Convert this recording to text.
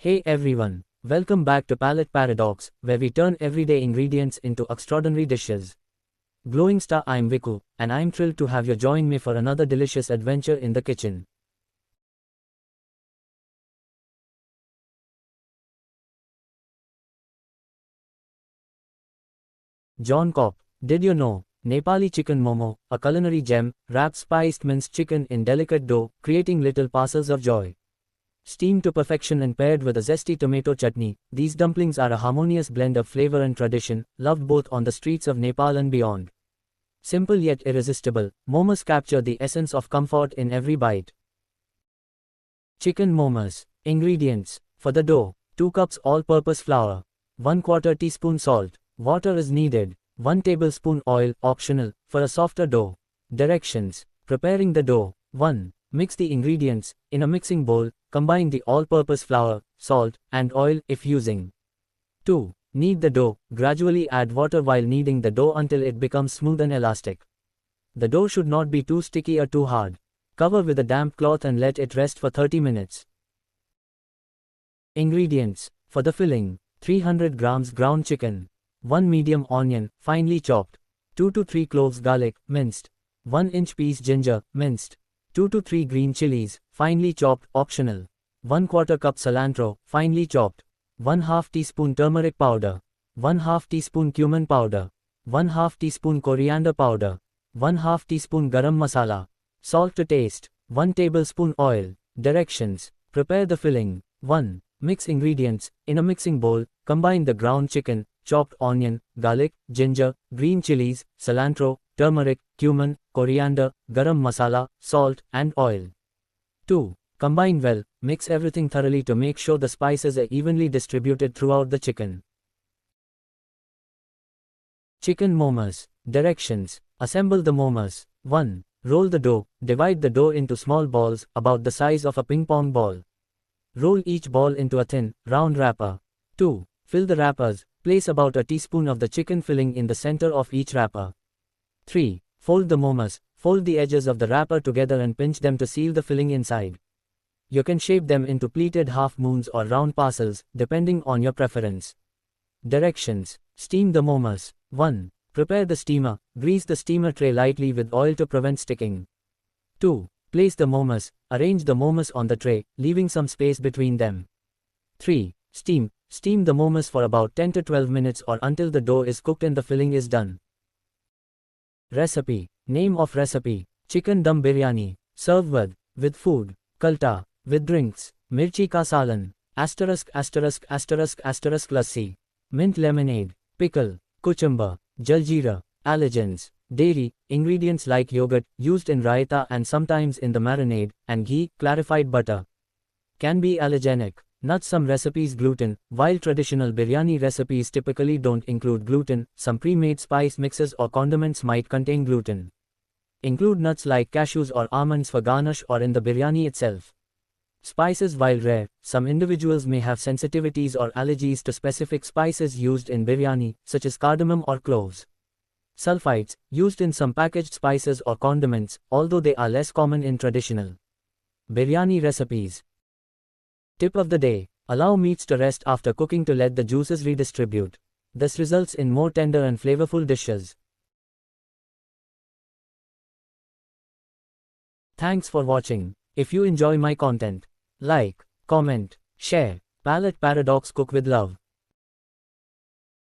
Hey everyone, welcome back to Palette Paradox, where we turn everyday ingredients into extraordinary dishes. Glowing Star, I'm Viku, and I'm thrilled to have you join me for another delicious adventure in the kitchen. John Kopp, did you know? Nepali chicken momo, a culinary gem, wraps spiced minced chicken in delicate dough, creating little parcels of joy. Steamed to perfection and paired with a zesty tomato chutney, these dumplings are a harmonious blend of flavor and tradition, loved both on the streets of Nepal and beyond. Simple yet irresistible, momos capture the essence of comfort in every bite. Chicken momos. Ingredients. For the dough, 2 cups all-purpose flour, 1/4 teaspoon salt, water is needed, 1 tablespoon oil, optional, for a softer dough. Directions. Preparing the dough. 1. Mix the ingredients. In a mixing bowl, combine the all-purpose flour, salt, and oil if using. 2. Knead the dough, gradually add water while kneading the dough until it becomes smooth and elastic. The dough should not be too sticky or too hard. Cover with a damp cloth and let it rest for 30 minutes. Ingredients. For the filling, 300 grams ground chicken, 1 medium onion, finely chopped, 2 to 3 cloves garlic, minced, 1-inch piece ginger, minced, 2 to 3 green chilies, finely chopped, optional, 1/4 cup cilantro, finely chopped, 1/2 teaspoon turmeric powder, 1/2 teaspoon cumin powder, 1/2 teaspoon coriander powder, 1/2 teaspoon garam masala, salt to taste, 1 tablespoon oil. Directions. Prepare the filling. 1. Mix ingredients. In a mixing bowl, combine the ground chicken, chopped onion, garlic, ginger, green chilies, cilantro, turmeric, cumin, coriander, garam masala, salt, and oil. 2. Combine well, mix everything thoroughly to make sure the spices are evenly distributed throughout the chicken. Chicken momos. Directions. Assemble the momos. 1. Roll the dough. Divide the dough into small balls, about the size of a ping pong ball. Roll each ball into a thin, round wrapper. 2. Fill the wrappers. Place about a teaspoon of the chicken filling in the center of each wrapper. 3. Fold the momos. Fold the edges of the wrapper together and pinch them to seal the filling inside. You can shape them into pleated half moons or round parcels, depending on your preference. Directions. Steam the momos. 1. Prepare the steamer. Grease the steamer tray lightly with oil to prevent sticking. 2. Place the momos. Arrange the momos on the tray, leaving some space between them. 3. Steam. Steam the momos for about 10 to 12 minutes or until the dough is cooked and the filling is done. Recipe. Name of recipe. Chicken dum biryani. Serve with food. Kalta. With drinks. Mirchi ka salan. Asterisk asterisk asterisk asterisk lassi. Mint lemonade. Pickle. Cucumber. Jaljeera. Allergens. Dairy. Ingredients like yogurt, used in raita and sometimes in the marinade, and ghee, clarified butter. Can be allergenic. Nuts. Some recipes gluten, while traditional biryani recipes typically don't include gluten. Some pre-made spice mixes or condiments might contain gluten. Include nuts like cashews or almonds for garnish or in the biryani itself. Spices. While rare, some individuals may have sensitivities or allergies to specific spices used in biryani, such as cardamom or cloves. Sulfites, used in some packaged spices or condiments, although they are less common in traditional biryani recipes. Tip of the day. Allow meats to rest after cooking to let the juices redistribute. This results in more tender and flavorful dishes. Thanks for watching. If you enjoy my content, like, comment, share. Palette Paradox, cook with love.